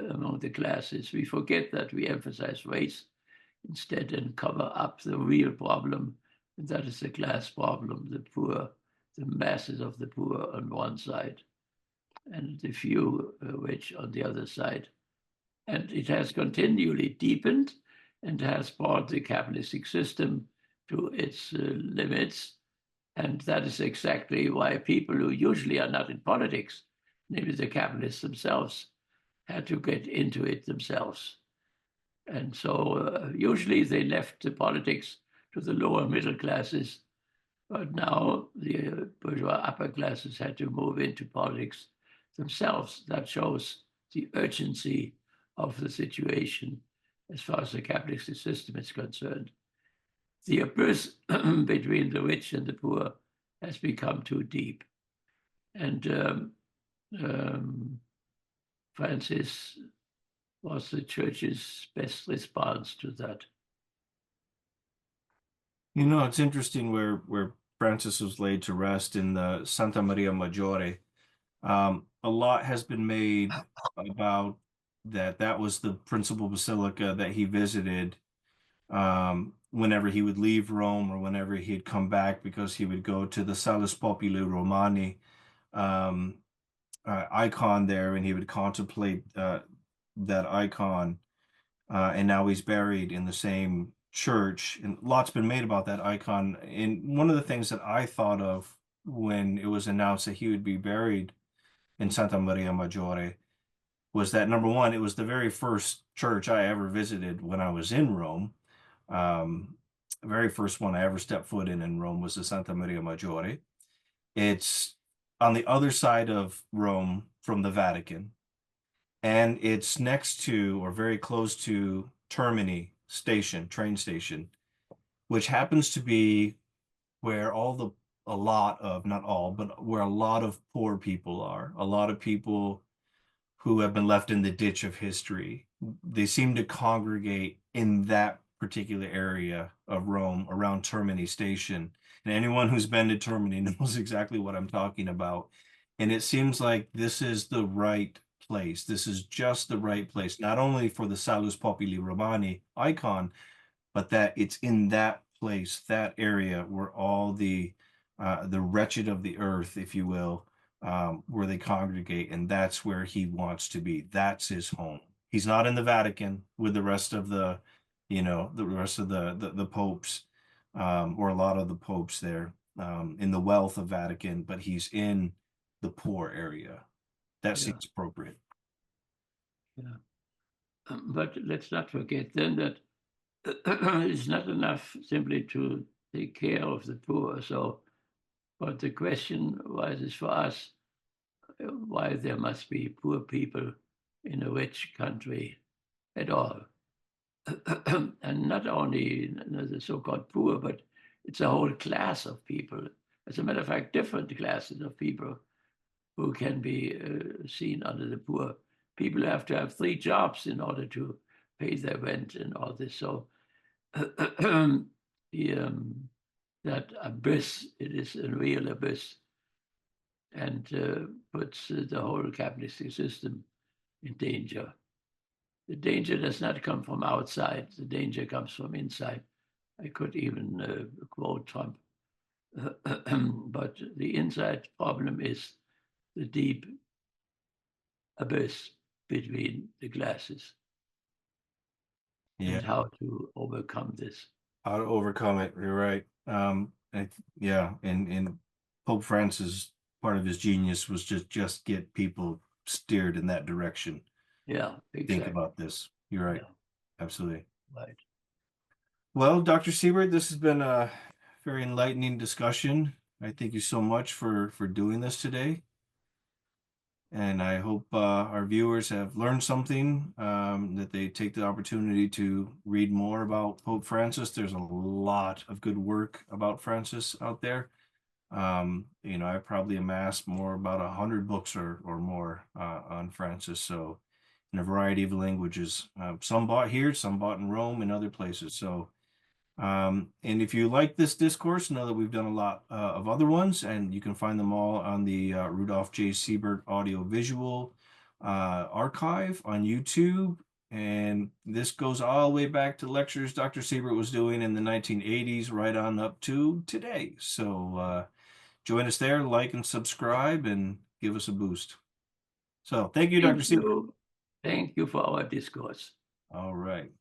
among the classes. We forget that we emphasize race instead and cover up the real problem, and that is the class problem, the poor, the masses of the poor on one side, and the few rich on the other side. And it has continually deepened and has brought the capitalistic system to its limits. And that is exactly why people who usually are not in politics, maybe the capitalists themselves, had to get into it themselves. And so usually they left the politics to the lower middle classes, but now the bourgeois upper classes had to move into politics themselves. That shows the urgency of the situation as far as the capitalist system is concerned. The abyss between the rich and the poor has become too deep. And Francis was the church's best response to that. It's interesting where Francis was laid to rest in the Santa Maria Maggiore. A lot has been made about that was the principal basilica that he visited whenever he would leave Rome or whenever he'd come back, because he would go to the Salus Populi Romani icon there, and he would contemplate that icon. And now he's buried in the same church, and lots been made about that icon. And one of the things that I thought of when it was announced that he would be buried in Santa Maria Maggiore was that, number one, it was the very first church I ever visited when I was in Rome. The very first one I ever stepped foot in Rome was the Santa Maria Maggiore. It's on the other side of Rome from the Vatican, and it's next to or very close to Termini station, train station, which happens to be where a lot of, not all, but where a lot of poor people are, a lot of people who have been left in the ditch of history. They seem to congregate in that particular area of Rome around Termini station. And anyone who's been to Termini knows exactly what I'm talking about. And it seems like this is the right place. This is just the right place, not only for the Salus Populi Romani icon, but that it's in that place, that area where all the wretched of the earth, if you will, where they congregate, and that's where he wants to be. That's his home. He's not in the Vatican with the rest of the, the rest of the popes, or a lot of the popes there, in the wealth of Vatican, but he's in the poor area. That Yeah, seems appropriate. yeah. But let's not forget then that it's not enough simply to take care of the poor. So, but the question arises for us why there must be poor people in a rich country at all. And not only the so-called poor, but it's a whole class of people. As a matter of fact, different classes of people who can be seen under the poor. People have to have 3 jobs in order to pay their rent and all this. So the, that abyss, it is a real abyss, and puts the whole capitalistic system in danger. The danger does not come from outside. The danger comes from inside. I could even quote Trump. But the inside problem is the deep abyss between the classes Yeah, and how to overcome this. how to overcome it. You're right. Yeah, and Pope Francis, part of his genius was just get people steered in that direction. Yeah, Think exactly. about this. You're right. Yeah, Absolutely. right. Well, Dr. Siebert, this has been a very enlightening discussion. I thank you so much for doing this today. And I hope our viewers have learned something, that they take the opportunity to read more about Pope Francis. There's a lot of good work about Francis out there. I probably amassed more about 100 books or more on Francis. So in a variety of languages, some bought here, some bought in Rome and other places. So and if you like this discourse, know that we've done a lot of other ones, and you can find them all on the Rudolf J. Siebert audio visual archive on YouTube. And this goes all the way back to lectures Dr. Siebert was doing in the 1980s, right on up to today. So join us there, like and subscribe, and give us a boost. So thank you, Dr. Thank Siebert. you. Thank you for our discourse. All right.